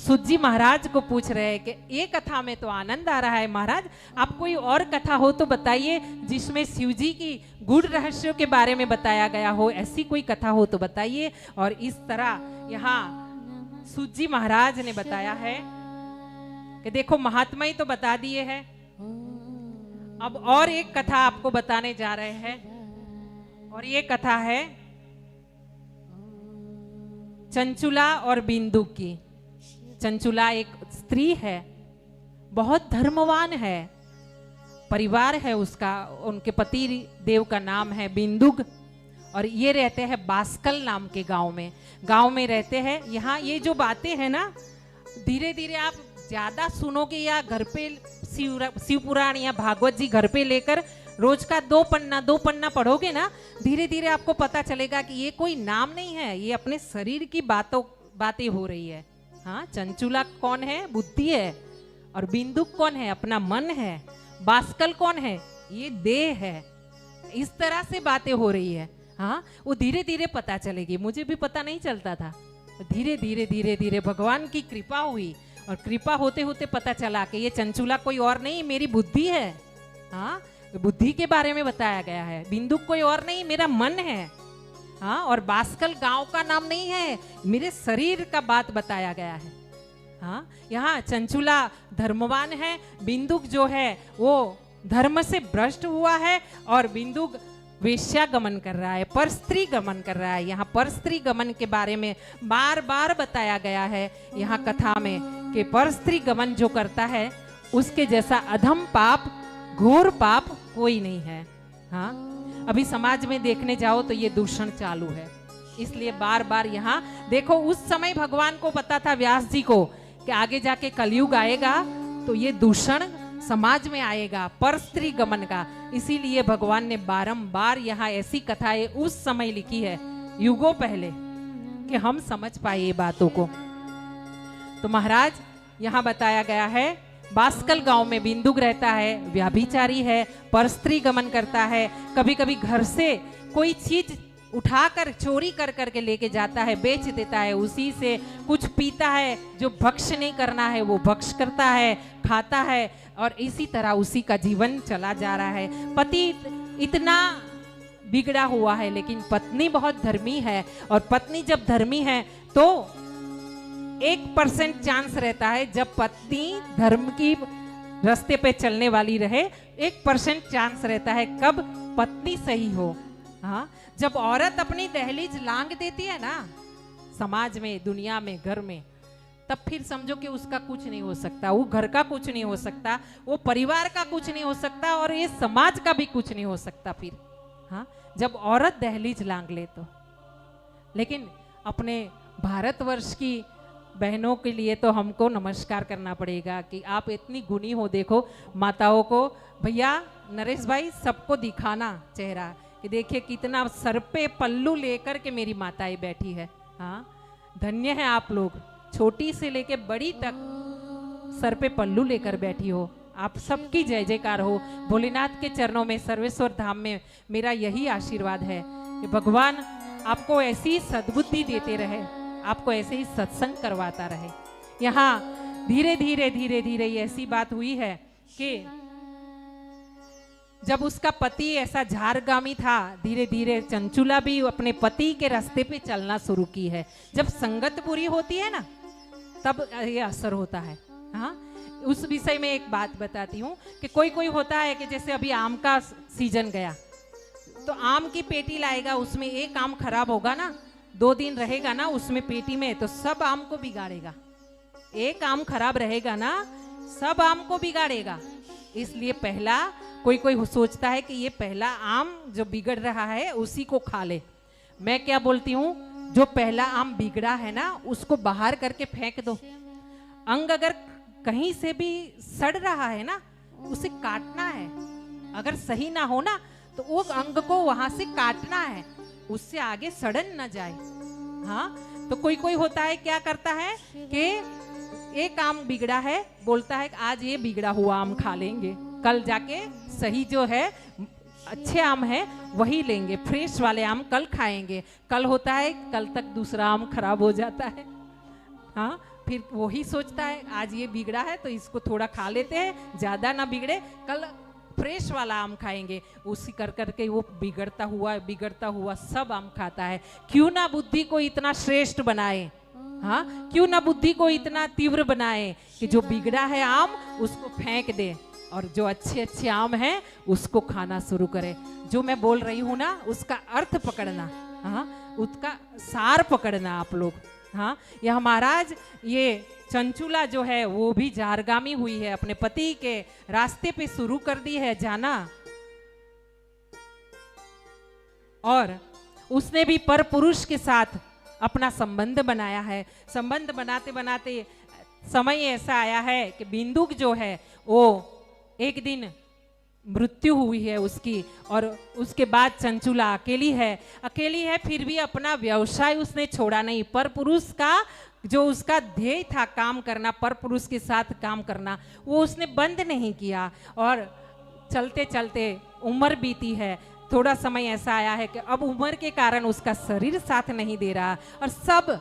सूत जी महाराज को पूछ रहे हैं कि ये कथा में तो आनंद आ रहा है महाराज, आप कोई और कथा हो तो बताइए जिसमें शिव जी की गूढ़ रहस्यों के बारे में बताया गया हो, ऐसी कोई कथा हो तो बताइए। और इस तरह यहाँ सूत जी महाराज ने बताया है कि देखो महात्मा ही तो बता दिए हैं, अब और एक कथा आपको बताने जा रहे हैं। और ये कथा है चंचुला और बिंदुक की। चंचुला एक स्त्री है, बहुत धर्मवान है, परिवार है उसका, उनके पति देव का नाम है बिंदुक, और ये रहते हैं बास्कल नाम के गांव में रहते हैं। यहाँ ये जो बातें हैं ना, धीरे धीरे आप ज्यादा सुनोगे या घर पे शिव पुराण या भागवत जी घर पे लेकर रोज का दो पन्ना पढ़ोगे ना, धीरे धीरे आपको पता चलेगा कि ये कोई नाम नहीं है, ये अपने शरीर की बातें हो रही है। हाँ, चंचुला कौन है? बुद्धि है। और बिंदुक कौन है? अपना मन है। बास्कल कौन है? ये देह है। इस तरह से बातें हो रही है। हाँ, वो धीरे धीरे पता चलेगी, मुझे भी पता नहीं चलता था। धीरे धीरे भगवान की कृपा हुई, और कृपा होते होते पता चला कि ये चंचुला कोई और नहीं, मेरी बुद्धि है। हाँ, बुद्धि के बारे में बताया गया है। बिंदुक कोई और नहीं, मेरा मन है। हाँ, और बास्कल गांव का नाम नहीं है, मेरे शरीर का बात बताया गया है। हाँ, यहाँ चंचुला धर्मवान है, बिंदुक जो है वो धर्म से भ्रष्ट हुआ है, और बिंदुक वेश्या गमन कर रहा है, परस्त्री गमन कर रहा है। यहाँ परस्त्री गमन के बारे में बार बार बताया गया है यहाँ कथा में कि परस्त्री गमन जो करता है उसके जैसा अधम पाप, घोर पाप कोई नहीं है। हाँ, अभी समाज में देखने जाओ तो ये दूषण चालू है, इसलिए बार बार यहाँ देखो, उस समय भगवान को पता था, व्यास जी को, कि आगे जाके कलयुग आएगा तो ये दूषण समाज में आएगा, परस्त्री गमन का। इसीलिए भगवान ने बारंबार यहाँ ऐसी कथाएं उस समय लिखी है, युगों पहले, कि हम समझ पाए ये बातों को। तो महाराज यहाँ बताया गया है, बास्कल गांव में बिंदुक रहता है, व्याभिचारी है, परस्त्री गमन करता है, कभी कभी घर से कोई चीज उठाकर चोरी कर करके लेके जाता है, बेच देता है, उसी से कुछ पीता है, जो भक्ष नहीं करना है वो भक्ष करता है, खाता है, और इसी तरह उसी का जीवन चला जा रहा है। पति इतना बिगड़ा हुआ है, लेकिन पत्नी बहुत धर्मी है, और पत्नी जब धर्मी है तो 1% चांस रहता है, जब पत्नी धर्म की रास्ते पे चलने वाली रहे, 1% चांस रहता है कब पत्नी सही हो। हाँ, जब औरत अपनी दहलीज लांग देती है ना, समाज में, दुनिया में, घर में, तब फिर समझो कि उसका कुछ नहीं हो सकता, वो घर का कुछ नहीं हो सकता, वो परिवार का कुछ नहीं हो सकता, और ये समाज का भी कुछ नहीं हो सकता फिर। हाँ, जब औरत दहलीज लांग ले तो। लेकिन अपने भारतवर्ष की बहनों के लिए तो हमको नमस्कार करना पड़ेगा कि आप इतनी गुणी हो। देखो माताओं को, भैया नरेश भाई, सबको दिखाना चेहरा कि देखिए कितना सर पे पल्लू लेकर के मेरी माताएं बैठी है। हाँ, धन्य है आप लोग, छोटी से लेके बड़ी तक सर पे पल्लू लेकर बैठी हो। आप सबकी जय जयकार हो। भोलेनाथ के चरणों में, सर्वेश्वर धाम में मेरा यही आशीर्वाद है कि भगवान आपको ऐसी सद्बुद्धि देते रहे, आपको ऐसे ही सत्संग करवाता रहे। यहाँ धीरे धीरे ऐसी बात हुई है कि जब उसका पति ऐसा झारगामी था, धीरे धीरे चंचुला भी अपने पति के रास्ते पे चलना शुरू की है। जब संगत बुरी होती है ना, तब ये असर होता है। हाँ, उस विषय में एक बात बताती हूँ कि कोई होता है कि जैसे अभी आम का सीजन गया, तो आम की पेटी लाएगा, उसमें एक आम खराब होगा ना, 2 दिन रहेगा ना उसमें पेटी में, तो सब आम को बिगाड़ेगा। एक आम खराब रहेगा ना, सब आम को बिगाड़ेगा। इसलिए पहला कोई सोचता है कि ये पहला आम जो बिगड़ रहा है उसी को खा ले। मैं क्या बोलती हूँ, जो पहला आम बिगड़ा है ना, उसको बाहर करके फेंक दो। अंग अगर कहीं से भी सड़ रहा है ना, उसे काटना है। अगर सही ना हो ना, तो वो अंग को वहां से काटना है, उससे आगे सड़न ना जाए। हाँ, तो कोई होता है क्या करता है कि एक आम बिगड़ा है, बोलता है आज ये बिगड़ा हुआ आम खा लेंगे, कल जाके सही जो है अच्छे आम है वही लेंगे, फ्रेश वाले आम कल खाएंगे। कल होता है, कल तक दूसरा आम खराब हो जाता है। हाँ, फिर वही सोचता है आज ये बिगड़ा है तो इसको थोड़ा खा लेते हैं, ज्यादा ना बिगड़े, कल फ्रेश वाला आम खाएंगे। उसी कर करके वो बिगड़ता हुआ सब आम खाता है। क्यों ना बुद्धि को इतना श्रेष्ठ बनाए, हाँ, क्यों ना बुद्धि को इतना तीव्र बनाए कि जो बिगड़ा है आम उसको फेंक दे और जो अच्छे अच्छे आम हैं उसको खाना शुरू करे। जो मैं बोल रही हूँ ना उसका अर्थ पकड़ना, हाँ, उसका सार पकड़ना आप लोग। हाँ, यह महाराज ये चंचुला जो है वो भी जारगामी हुई है, अपने पति के रास्ते पे शुरू कर दी है जाना, और उसने भी पर पुरुष के साथ अपना संबंध बनाया है। संबंध बनाते बनाते समय ऐसा आया है कि बिंदुक जो है वो एक दिन मृत्यु हुई है उसकी, और उसके बाद चंचुला अकेली है, फिर भी अपना व्यवसाय उसने छोड़ा नहीं। पर पुरुष का जो उसका ध्येय था काम करना, पर पुरुष के साथ काम करना, वो उसने बंद नहीं किया। और चलते चलते उम्र बीती है, थोड़ा समय ऐसा आया है कि अब उम्र के कारण उसका शरीर साथ नहीं दे रहा, और सब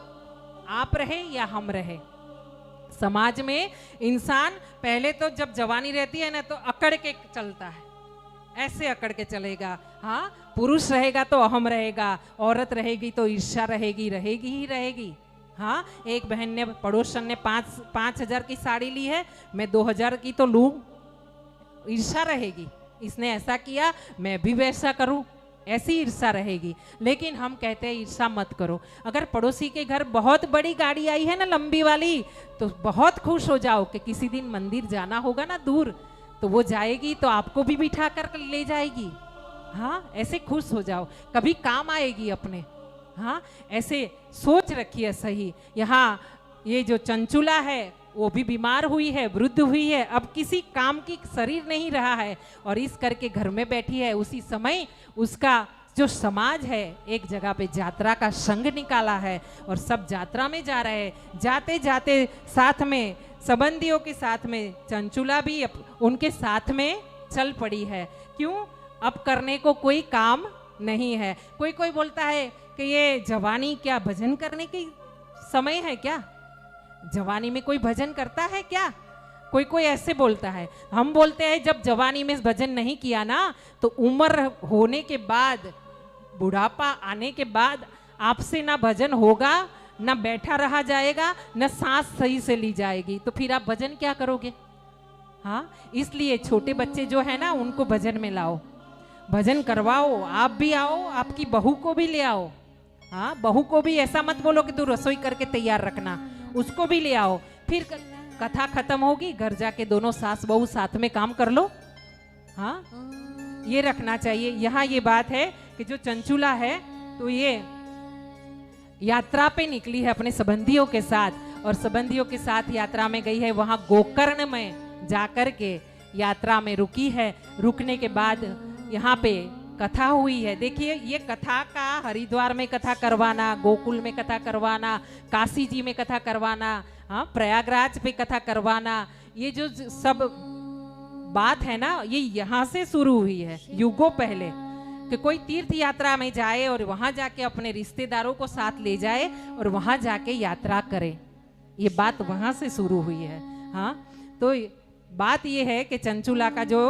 आप रहे या हम रहे। समाज में इंसान पहले तो जब जवानी रहती है ना तो अकड़ के चलता है, ऐसे अकड़ के चलेगा। हाँ, पुरुष रहेगा तो अहम रहेगा, औरत रहेगी तो ईर्ष्या रहेगी ही रहेगी। हाँ, एक बहन ने, पड़ोसन ने 5,000 की साड़ी ली है, मैं 2,000 की तो लूं, ईर्ष्या रहेगी। इसने ऐसा किया मैं भी वैसा करूं, ऐसी ईर्ष्या रहेगी। लेकिन हम कहते हैं ईर्ष्या मत करो। अगर पड़ोसी के घर बहुत बड़ी गाड़ी आई है ना, लंबी वाली, तो बहुत खुश हो जाओ कि किसी दिन मंदिर जाना होगा ना दूर, तो वो जाएगी तो आपको भी बिठा कर ले जाएगी। हाँ, ऐसे खुश हो जाओ, कभी काम आएगी अपने। हाँ, ऐसे सोच रखिए सही। यहाँ ये जो चंचुला है वो भी बीमार हुई है, वृद्ध हुई है, अब किसी काम की शरीर नहीं रहा है और इस करके घर में बैठी है। उसी समय उसका जो समाज है एक जगह पे यात्रा का संग निकाला है और सब यात्रा में जा रहे हैं। जाते जाते साथ में संबंधियों के साथ में चंचुला भी उनके साथ में चल पड़ी है। क्यों? अब करने को कोई काम नहीं है। कोई कोई बोलता है कि ये जवानी क्या भजन करने की समय है क्या? जवानी में कोई भजन करता है क्या? कोई कोई ऐसे बोलता है। हम बोलते हैं जब जवानी में भजन नहीं किया ना तो उम्र होने के बाद, बुढ़ापा आने के बाद आपसे ना भजन होगा, ना बैठा रहा जाएगा, ना सांस सही से ली जाएगी, तो फिर आप भजन क्या करोगे? हाँ, इसलिए छोटे बच्चे जो है ना उनको भजन में लाओ, भजन करवाओ। आप भी आओ, आपकी बहू को भी ले आओ। हाँ, बहू को भी ऐसा मत बोलो कि तू रसोई करके तैयार रखना, उसको भी ले आओ। फिर कथा खत्म होगी, घर जाके दोनों सास बहू साथ में काम कर लो। हाँ, ये रखना चाहिए। यहाँ ये बात है कि जो चंचुला है तो ये यात्रा पे निकली है अपने संबंधियों के साथ, और संबंधियों के साथ यात्रा में गई है। वहां गोकर्ण में जाकर के यात्रा में रुकी है। रुकने के बाद यहाँ पे कथा हुई है। देखिए, ये कथा का हरिद्वार में कथा करवाना, गोकुल में कथा करवाना, काशी जी में कथा करवाना, हाँ, प्रयागराज पे कथा करवाना, ये जो सब बात है ना, ये यहाँ से शुरू हुई है युगों पहले, कि कोई तीर्थ यात्रा में जाए और वहां जाके अपने रिश्तेदारों को साथ ले जाए और वहां जाके यात्रा करे। ये बात वहां से शुरू हुई है। हाँ, तो बात ये है कि चंचुला का जो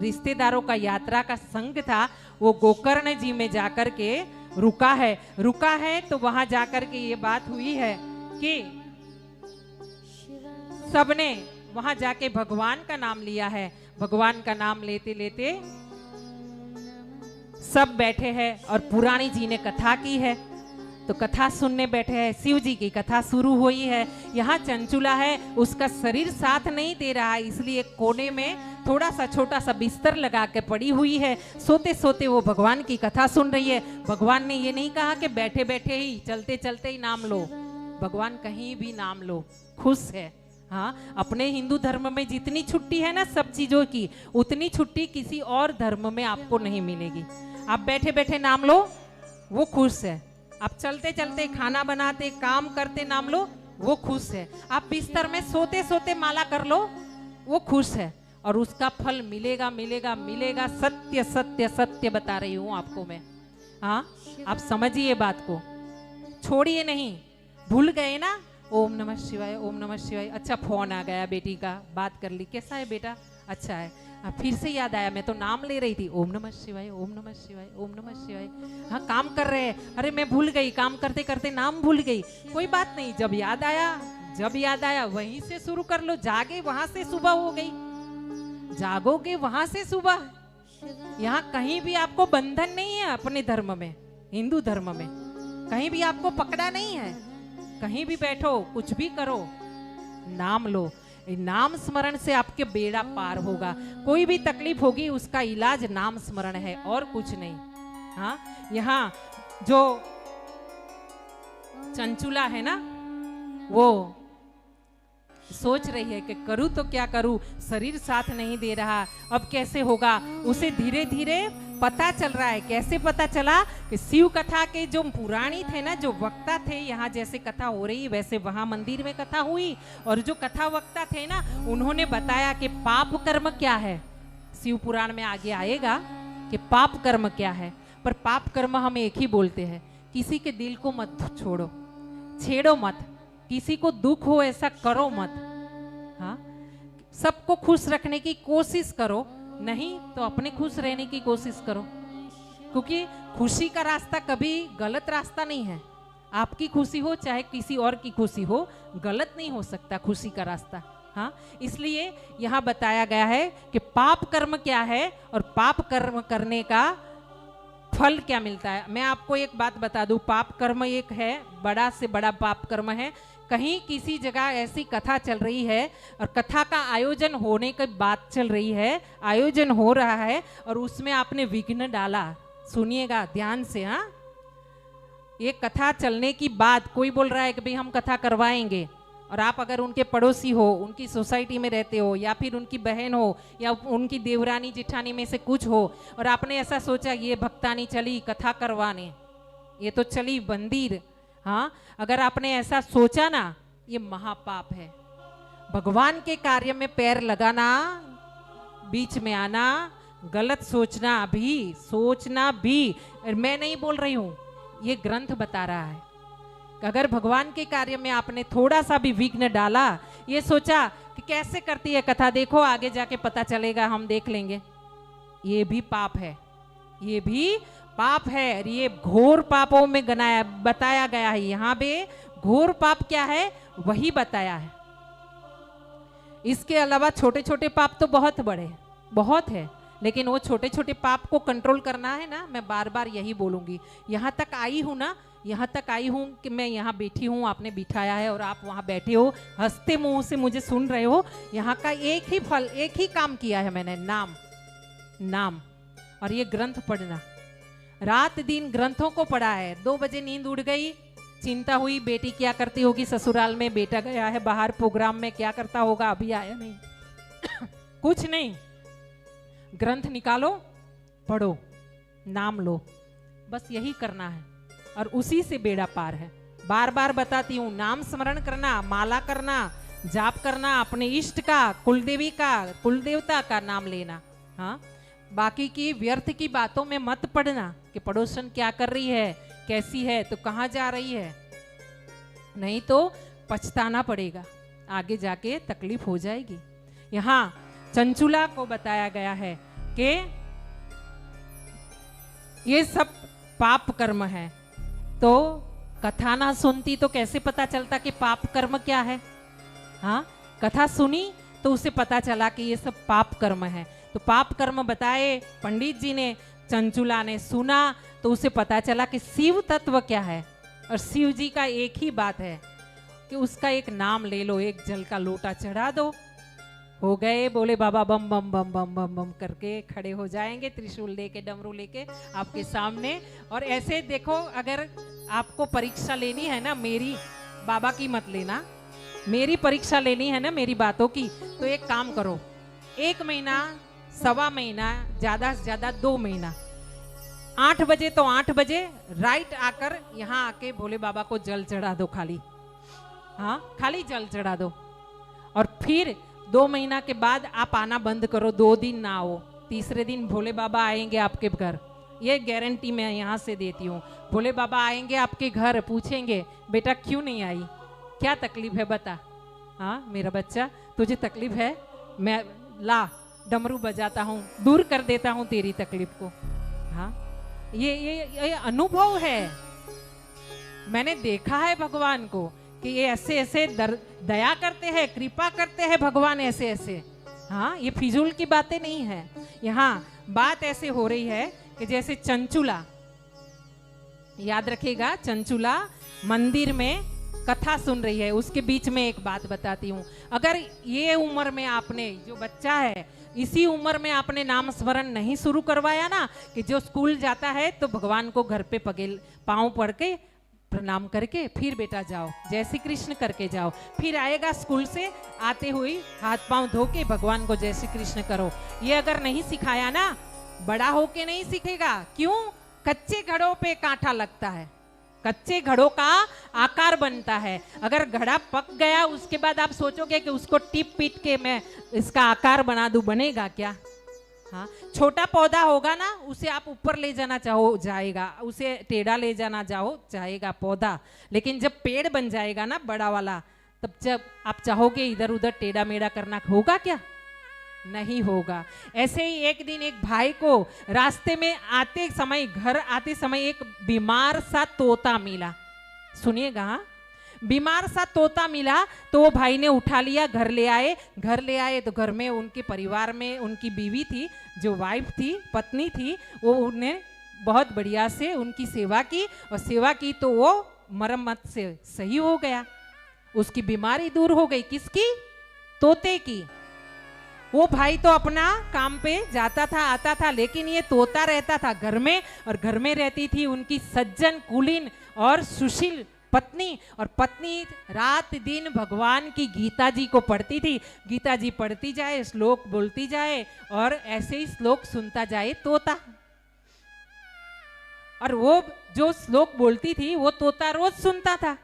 रिश्तेदारों का यात्रा का संग था वो गोकर्ण जी में जाकर के रुका है। तो वहां जाकर के ये बात हुई है कि सबने वहां जाके भगवान का नाम लिया है। भगवान का नाम लेते लेते सब बैठे हैं और पुरानी जी ने कथा की है, तो कथा सुनने बैठे हैं। शिव जी की कथा शुरू हुई है। यहाँ चंचुला है, उसका शरीर साथ नहीं दे रहा है, इसलिए कोने में थोड़ा सा छोटा सा बिस्तर लगा के पड़ी हुई है। सोते सोते वो भगवान की कथा सुन रही है। भगवान ने ये नहीं कहा कि बैठे बैठे ही, चलते चलते ही नाम लो। भगवान कहीं भी नाम लो, खुश है। हाँ, अपने हिंदू धर्म में जितनी छुट्टी है ना सब चीजों की, उतनी छुट्टी किसी और धर्म में आपको नहीं मिलेगी। आप बैठे बैठे नाम लो, वो खुश है। आप चलते चलते, खाना बनाते, काम करते नाम लो, वो खुश है। आप बिस्तर में सोते सोते माला कर लो, वो खुश है, और उसका फल मिलेगा मिलेगा मिलेगा। सत्य सत्य सत्य बता रही हूं आपको मैं। हाँ, आप समझिए बात को, छोड़िए नहीं। भूल गए ना ओम नमः शिवाय, ओम नमः शिवाय। अच्छा फोन आ गया बेटी का, बात कर ली, कैसा है बेटा, अच्छा है। फिर से याद आया, मैं तो नाम ले रही थी, ओम नमः शिवाय, ओम नमः शिवाय, ओम नमः शिवाय। हाँ काम कर रहे हैं, अरे मैं भूल गई, काम करते करते नाम भूल गई। कोई बात नहीं, जब याद आया वहीं से शुरू कर लो। जागे वहां से सुबह हो गई, जागोगे वहां से सुबह। यहाँ कहीं भी आपको बंधन नहीं है अपने धर्म में, हिंदू धर्म में कहीं भी आपको पकड़ा नहीं है। कहीं भी बैठो, कुछ भी करो, नाम लो। नाम स्मरण से आपके बेड़ा पार होगा। कोई भी तकलीफ होगी उसका इलाज नाम स्मरण है और कुछ नहीं। हाँ, यहाँ जो चंचुला है ना, वो सोच रही है कि करूं तो क्या करूं, शरीर साथ नहीं दे रहा, अब कैसे होगा। उसे धीरे धीरे पता चल रहा है। कैसे पता चला कि शिव कथा के जो पुराणी थे ना, जो वक्ता थे, यहाँ जैसे कथा हो रही वैसे वहां मंदिर में कथा हुई। और जो कथा वक्ता थे ना, उन्होंने बताया कि पाप कर्म क्या है। शिव पुराण में आगे आएगा कि पाप कर्म क्या है। पर पाप कर्म हम एक ही बोलते हैं, किसी के दिल को मत छोड़ो, छेड़ो मत, किसी को दुख हो ऐसा करो मत। हाँ, सबको खुश रखने की कोशिश करो, नहीं तो अपने खुश रहने की कोशिश करो। क्योंकि खुशी का रास्ता कभी गलत रास्ता नहीं है। आपकी खुशी हो चाहे किसी और की खुशी हो, गलत नहीं हो सकता खुशी का रास्ता। हाँ, इसलिए यहाँ बताया गया है कि पाप कर्म क्या है और पाप कर्म करने का फल क्या मिलता है। मैं आपको एक बात बता दूं, पाप कर्म एक है, बड़ा से बड़ा पाप कर्म है। कहीं किसी जगह ऐसी कथा चल रही है और कथा का आयोजन होने की बात चल रही है, आयोजन हो रहा है और उसमें आपने विघ्न डाला, सुनिएगा ध्यान से। हाँ, ये कथा चलने की बाद कोई बोल रहा है कि भाई हम कथा करवाएंगे, और आप अगर उनके पड़ोसी हो, उनकी सोसाइटी में रहते हो, या फिर उनकी बहन हो, या उनकी देवरानी जिठानी में से कुछ हो, और आपने ऐसा सोचा ये भक्तानी चली कथा करवाने, ये तो चली मंदिर। हाँ, अगर आपने ऐसा सोचा ना, ये महापाप है। भगवान के कार्य में पैर लगाना, बीच में आना, गलत सोचना भी, मैं नहीं बोल रही हूं, ये ग्रंथ बता रहा है। अगर भगवान के कार्य में आपने थोड़ा सा भी विघ्न डाला, ये सोचा कि कैसे करती है कथा, देखो आगे जाके पता चलेगा, हम देख लेंगे, ये भी पाप है, ये भी पाप है। ये घोर पापों में बताया गया है। यहाँ पे घोर पाप क्या है वही बताया है। इसके अलावा छोटे छोटे पाप तो बहुत बड़े, बहुत है, लेकिन वो छोटे छोटे पाप को कंट्रोल करना है ना। मैं बार बार यही बोलूंगी, यहाँ तक आई हूँ ना, यहाँ तक आई हूँ कि मैं यहाँ बैठी हूँ, आपने बिठाया है और आप वहाँ बैठे हो, हंसते मुंह से मुझे सुन रहे हो। यहाँ का एक ही फल, एक ही काम किया है मैंने, नाम और ये ग्रंथ पढ़ना। रात दिन ग्रंथों को पढ़ा है। 2 बजे नींद उड़ गई, चिंता हुई बेटी क्या करती होगी ससुराल में, बेटा गया है बाहर प्रोग्राम में, क्या करता होगा, अभी आया नहीं कुछ नहीं, ग्रंथ निकालो, पढ़ो, नाम लो, बस यही करना है और उसी से बेड़ा पार है। बार बार बताती हूँ, नाम स्मरण करना, माला करना, जाप करना, अपने इष्ट का, कुलदेवी का, कुलदेवता का नाम लेना। हाँ, बाकी की व्यर्थ की बातों में मत पड़ना कि पड़ोसन क्या कर रही है, कैसी है, तो कहाँ जा रही है, नहीं तो पछताना पड़ेगा, आगे जाके तकलीफ हो जाएगी। यहाँ चंचुला को बताया गया है कि ये सब पाप कर्म है। तो कथा ना सुनती तो कैसे पता चलता कि पाप कर्म क्या है। हाँ, कथा सुनी तो उसे पता चला कि ये सब पाप कर्म है। तो पाप कर्म बताए पंडित जी ने, चंचुला ने सुना तो उसे पता चला कि शिव तत्व क्या है। और शिव जी का एक ही बात है कि उसका एक नाम ले लो, एक जल का लोटा चढ़ा दो, हो गए। बोले बाबा बम बम बम बम बम बम करके खड़े हो जाएंगे, त्रिशूल लेके, डमरू लेके आपके सामने। और ऐसे देखो, अगर आपको परीक्षा लेनी है ना, मेरी बाबा की मत लेना, मेरी परीक्षा लेनी है ना मेरी बातों की, तो एक काम करो, 1 महीना, 1.25 महीना, ज्यादा से ज्यादा 2 महीना, 8 बजे तो 8 बजे राइट आकर यहाँ आके भोले बाबा को जल चढ़ा दो खाली। हाँ, खाली जल चढ़ा दो। और फिर 2 महीना के बाद आप आना बंद करो, 2 दिन ना आओ, तीसरे दिन भोले बाबा आएंगे आपके घर, ये गारंटी मैं यहाँ से देती हूँ। भोले बाबा आएंगे आपके घर, पूछेंगे बेटा क्यों नहीं आई, क्या तकलीफ है बता। हाँ मेरा बच्चा, तुझे तकलीफ है, मैं ला डमरू बजाता हूँ, दूर कर देता हूँ तेरी तकलीफ को। हाँ ये अनुभव है, मैंने देखा है भगवान को कि ये ऐसे ऐसे दया करते हैं, कृपा करते हैं भगवान ऐसे ऐसे। हाँ ये फिजूल की बातें नहीं है। यहाँ बात ऐसे हो रही है कि जैसे चंचुला, याद रखिएगा, चंचुला मंदिर में कथा सुन रही है, उसके बीच में एक बात बताती हूँ। अगर ये उम्र में आपने, जो बच्चा है इसी उम्र में आपने नाम स्मरण नहीं शुरू करवाया ना, कि जो स्कूल जाता है तो भगवान को घर पे पाँव पड़ के प्रणाम करके फिर बेटा जाओ, जय श्री कृष्ण करके जाओ, फिर आएगा स्कूल से आते हुए हाथ पांव धो के भगवान को जय श्री कृष्ण करो। ये अगर नहीं सिखाया ना, बड़ा होके नहीं सीखेगा। क्यों? कच्चे घड़ों पे कांटा लगता है, कच्चे घड़ों का आकार बनता है। अगर घड़ा पक गया उसके बाद आप सोचोगे कि उसको टिप पीट के मैं इसका आकार बना दूं, बनेगा क्या? हाँ, छोटा पौधा होगा ना, उसे आप ऊपर ले जाना चाहो जाएगा, उसे टेढ़ा ले जाना चाहो जाएगा पौधा, लेकिन जब पेड़ बन जाएगा ना बड़ा वाला, तब जब आप चाहोगे इधर उधर टेढ़ा मेढ़ा करना, होगा क्या? नहीं होगा। ऐसे ही एक दिन एक भाई को रास्ते में आते समय, घर आते समय एक बीमार सा तोता मिला। सुनिएगा, हाँ, बीमार सा तोता मिला तो वो भाई ने उठा लिया, घर ले आए तो घर में उनके परिवार में उनकी बीवी थी, जो वाइफ थी, पत्नी थी, वो उन्हें बहुत बढ़िया से उनकी सेवा की, और सेवा की तो वो मरम्मत से सही हो गया, उसकी बीमारी दूर हो गई। किसकी? तोते की। वो भाई तो अपना काम पे जाता था आता था, लेकिन ये तोता रहता था घर में, और घर में रहती थी उनकी सज्जन कुलीन और सुशील पत्नी, और पत्नी रात दिन भगवान की गीता जी को पढ़ती थी। गीता जी पढ़ती जाए, श्लोक बोलती जाए, और ऐसे ही श्लोक सुनता जाए तोता। और वो जो श्लोक बोलती थी वो तोता रोज सुनता था।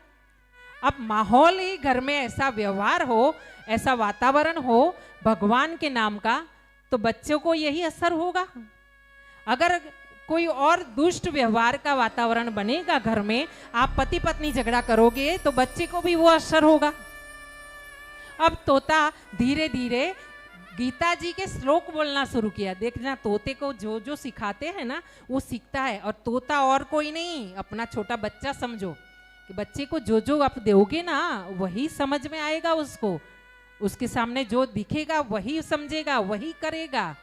अब माहौल ही घर में ऐसा व्यवहार हो, ऐसा वातावरण हो भगवान के नाम का, तो बच्चों को यही असर होगा। अगर कोई और दुष्ट व्यवहार का वातावरण बनेगा घर में, आप पति पत्नी झगड़ा करोगे तो बच्चे को भी वो असर होगा। अब तोता धीरे धीरे गीता जी के श्लोक बोलना शुरू किया। देखना, तोते को जो जो सिखाते हैं ना वो सीखता है, और तोता और कोई नहीं, अपना छोटा बच्चा समझो कि बच्चे को जो जो आप दोगे ना वही समझ में आएगा, उसको उसके सामने जो दिखेगा वही समझेगा, वही करेगा।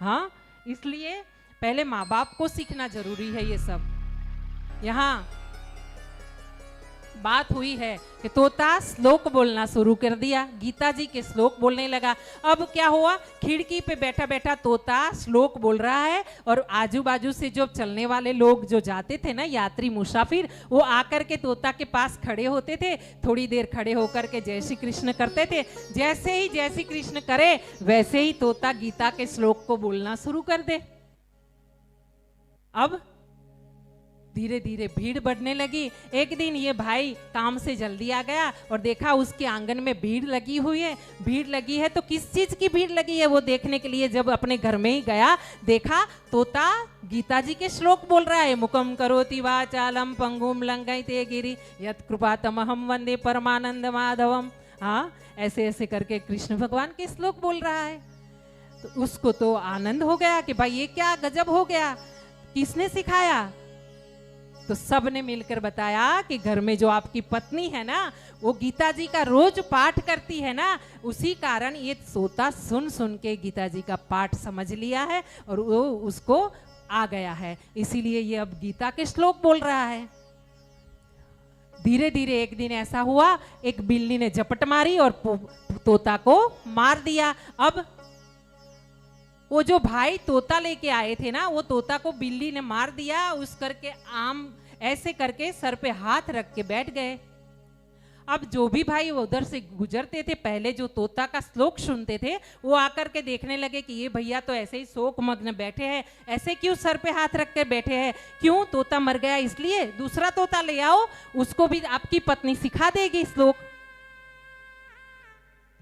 हाँ, इसलिए पहले माँ बाप को सीखना जरूरी है ये सब। यहाँ बात हुई है कि तोता श्लोक बोलना शुरू कर दिया, गीता जी के श्लोक बोलने लगा। अब क्या हुआ, खिड़की पे बैठा बैठा तोता श्लोक बोल रहा है, और आजू बाजू से जो चलने वाले लोग जो जाते थे ना, यात्री मुसाफिर, वो आकर के तोता के पास खड़े होते थे, थोड़ी देर खड़े होकर के जय श्री कृष्ण करते थे। जैसे ही जय श्री कृष्ण करे वैसे ही तोता गीता के श्लोक को बोलना शुरू कर दे। अब धीरे धीरे भीड़ बढ़ने लगी। एक दिन ये भाई काम से जल्दी आ गया और देखा उसके आंगन में भीड़ लगी हुई है। भीड़ लगी है तो किस चीज की भीड़ लगी है वो देखने के लिए जब अपने घर में ही गया, देखा तोता गीता जी के श्लोक बोल रहा है। मुकम करोति वाचालम पंगुम लंघयते गिरि यत् कृपातमहं वंदे परमानंद माधवम। हाँ, ऐसे ऐसे करके कृष्ण भगवान के श्लोक बोल रहा है। तो उसको तो आनंद हो गया कि भाई ये क्या गजब हो गया, किसने सिखाया? तो सब ने मिलकर बताया कि घर में जो आपकी पत्नी है ना, वो गीता जी का रोज पाठ करती है ना, उसी कारण ये सोता सुन सुन के गीता जी का पाठ समझ लिया है और वो उसको आ गया है, इसीलिए ये अब गीता के श्लोक बोल रहा है। धीरे धीरे एक दिन ऐसा हुआ, एक बिल्ली ने झपट मारी और तोता को मार दिया। अब वो जो भाई तोता लेके आए थे ना, वो तोता को बिल्ली ने मार दिया। उस करके आम ऐसे करके सर पे हाथ रख के बैठ गए। अब जो भी भाई उधर से गुजरते थे, पहले जो तोता का श्लोक सुनते थे, वो आकर के देखने लगे कि ये भैया तो ऐसे ही शोक मग्न बैठे हैं, ऐसे क्यों सर पे हाथ रख के बैठे हैं? क्यों? तोता मर गया इसलिए? दूसरा तोता ले आओ, उसको भी आपकी पत्नी सिखा देगी श्लोक।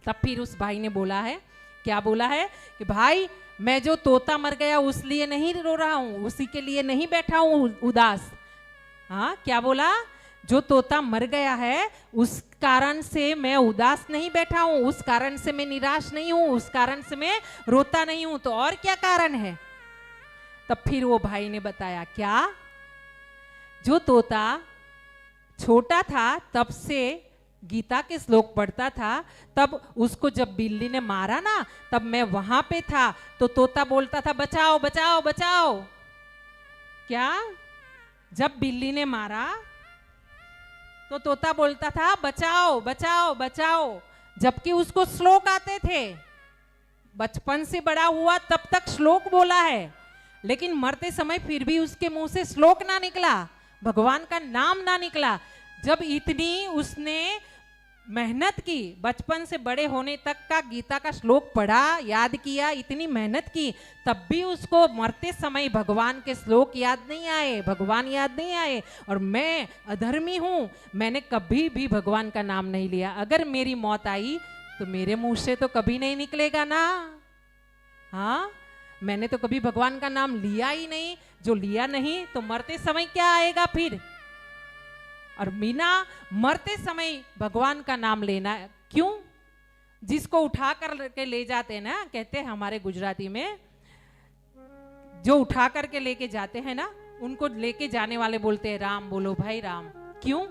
तब फिर उस भाई ने बोला है, क्या बोला है कि भाई मैं जो तोता मर गया उस लिए नहीं रो रहा हूं, उसी के लिए नहीं बैठा हूं उदास। हाँ, क्या बोला? जो तोता मर गया है उस कारण से मैं उदास नहीं बैठा हूं, उस कारण से मैं निराश नहीं हूं, उस कारण से मैं रोता नहीं हूं, तो और क्या कारण है? तब फिर वो भाई ने बताया, क्या? जो तोता छोटा था तब से गीता के श्लोक पढ़ता था, तब उसको जब बिल्ली ने मारा ना, तब मैं वहां पे था, तो तोता बोलता था बचाओ बचाओ बचाओ। क्या? जब बिल्ली ने मारा तो तोता बोलता था बचाओ बचाओ बचाओ, जबकि उसको श्लोक आते थे। बचपन से बड़ा हुआ तब तक श्लोक बोला है, लेकिन मरते समय फिर भी उसके मुंह से श्लोक ना निकला, भगवान का नाम ना निकला। जब इतनी उसने मेहनत की, बचपन से बड़े होने तक का गीता का श्लोक पढ़ा, याद किया, इतनी मेहनत की, तब भी उसको मरते समय भगवान के श्लोक याद नहीं आए, भगवान याद नहीं आए। और मैं अधर्मी हूं, मैंने कभी भी भगवान का नाम नहीं लिया। अगर मेरी मौत आई तो मेरे मुंह से तो कभी नहीं निकलेगा ना। हाँ, मैंने तो कभी भगवान का नाम लिया ही नहीं। जो लिया नहीं तो मरते समय क्या आएगा फिर? और मीना मरते समय भगवान का नाम लेना क्यों? जिसको उठा कर के ले जाते हैं ना, कहते हैं हमारे गुजराती में, जो उठा करके लेके जाते हैं ना, उनको लेके जाने वाले बोलते हैं राम बोलो भाई राम। क्यों?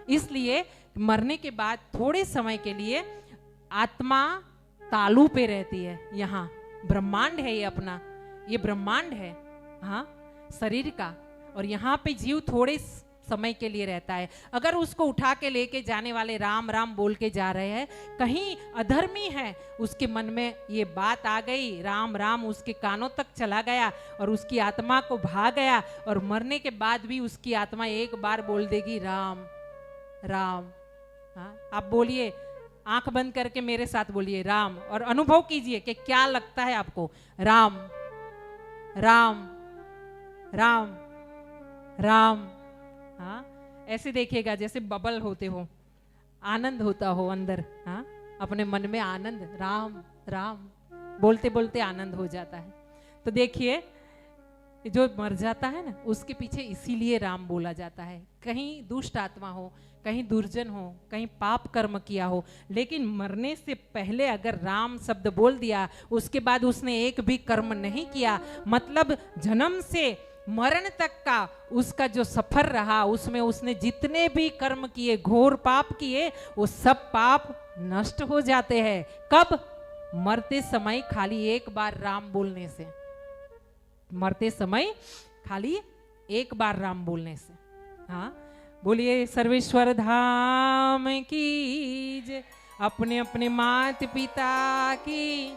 इसलिए मरने के बाद थोड़े समय के लिए आत्मा तालू पे रहती है। यहाँ ब्रह्मांड है, ये अपना, ये ब्रह्मांड है हाँ शरीर का, और यहाँ पे जीव थोड़े समय के लिए रहता है। अगर उसको उठा के लेके जाने वाले राम राम बोल के जा रहे हैं, कहीं अधर्मी है, उसके मन में ये बात आ गई, राम राम उसके कानों तक चला गया और उसकी आत्मा को भा गया, और मरने के बाद भी उसकी आत्मा एक बार बोल देगी राम राम। हाँ, आप बोलिए, आंख बंद करके मेरे साथ बोलिए राम, और अनुभव कीजिए कि क्या लगता है आपको। राम राम राम राम। हाँ, ऐसे देखिएगा जैसे बबल होते हो, आनंद होता हो अंदर। हाँ, अपने मन में आनंद, राम राम बोलते बोलते आनंद हो जाता है। तो देखिए, जो मर जाता है ना, उसके पीछे इसीलिए राम बोला जाता है। कहीं दुष्ट आत्मा हो, कहीं दुर्जन हो, कहीं पाप कर्म किया हो, लेकिन मरने से पहले अगर राम शब्द बोल दिया, उसके बाद उसने एक भी कर्म नहीं किया, मतलब जन्म से मरण तक का उसका जो सफर रहा, उसमें उसने जितने भी कर्म किए, घोर पाप किए, वो सब पाप नष्ट हो जाते हैं। कब? मरते समय खाली एक बार राम बोलने से। मरते समय खाली एक बार राम बोलने से। हाँ, बोलिए सर्वेश्वर धाम की जय, अपने अपने माता पिता की।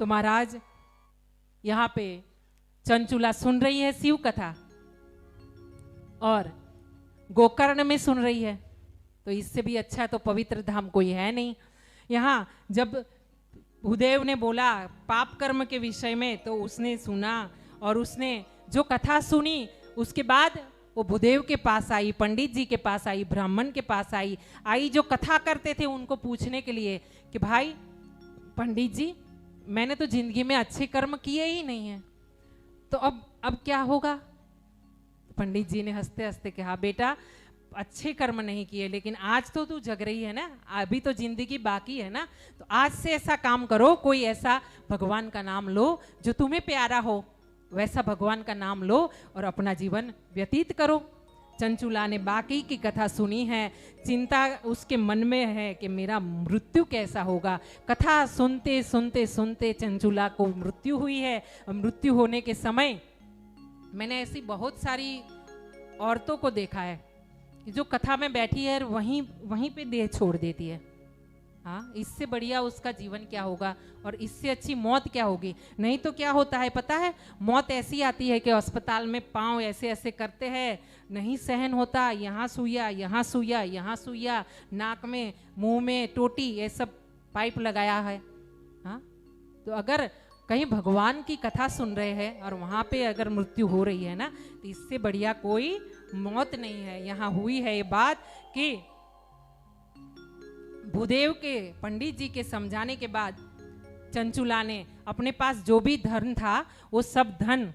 तो महाराज यहाँ पे चंचुला सुन रही है शिव कथा, और गोकर्ण में सुन रही है, तो इससे भी अच्छा तो पवित्र धाम कोई है नहीं। यहाँ जब भूदेव ने बोला पाप कर्म के विषय में, तो उसने सुना, और उसने जो कथा सुनी, उसके बाद वो भूदेव के पास आई, पंडित जी के पास आई, ब्राह्मण के पास आई जो कथा करते थे उनको पूछने के लिए कि भाई पंडित जी, मैंने तो जिंदगी में अच्छे कर्म किए ही नहीं है, तो अब क्या होगा? पंडित जी ने हंसते हंसते कहा, बेटा अच्छे कर्म नहीं किए, लेकिन आज तो तू जग रही है ना, अभी तो जिंदगी बाकी है ना, तो आज से ऐसा काम करो, कोई ऐसा भगवान का नाम लो जो तुम्हें प्यारा हो, वैसा भगवान का नाम लो और अपना जीवन व्यतीत करो। चंचुला ने बाकी की कथा सुनी है, चिंता उसके मन में है कि मेरा मृत्यु कैसा होगा। कथा सुनते सुनते सुनते चंचुला को मृत्यु हुई है। मृत्यु होने के समय मैंने ऐसी बहुत सारी औरतों को देखा है कि जो कथा में बैठी है वहीं पे देह छोड़ देती है। हाँ, इससे बढ़िया उसका जीवन क्या होगा और इससे अच्छी मौत क्या होगी? नहीं तो क्या होता है पता है, मौत ऐसी आती है कि अस्पताल में पाँव ऐसे ऐसे करते हैं, नहीं सहन होता, यहाँ सुइया यहाँ सुइया यहाँ सुइया, नाक में मुंह में टोटी, ये सब पाइप लगाया है। हाँ, तो अगर कहीं भगवान की कथा सुन रहे हैं और वहाँ पे अगर मृत्यु हो रही है ना, तो इससे बढ़िया कोई मौत नहीं है। यहाँ हुई है ये बात कि भूदेव के पंडित जी के समझाने के बाद चंचुला ने अपने पास जो भी धन था वो सब धन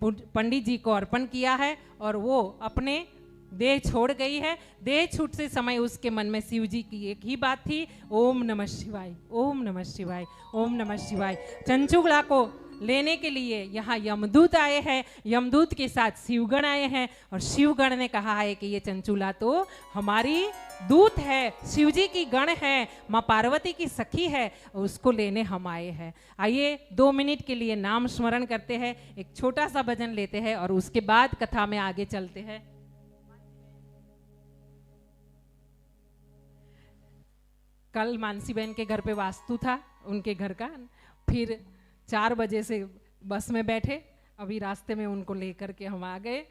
पंडित जी को अर्पण किया है और वो अपने देह छोड़ गई है। देह छूटते समय उसके मन में शिव जी की एक ही बात थी, ओम नमः शिवाय, ओम नमः शिवाय, ओम नमः शिवाय। चंचुला को लेने के लिए यहाँ यमदूत आए हैं, यमदूत के साथ शिवगण आए हैं और शिवगण ने कहा है कि ये चंचुला तो हमारी दूत है, शिव जी की गण है, माँ पार्वती की सखी है, उसको लेने हम आए हैं। आइए 2 मिनट के लिए नाम स्मरण करते हैं, एक छोटा सा भजन लेते हैं और उसके बाद कथा में आगे चलते हैं। कल मानसी बहन के घर पे वास्तु था उनके घर का, फिर 4 बजे से बस में बैठे, अभी रास्ते में उनको लेकर के हम आ गए।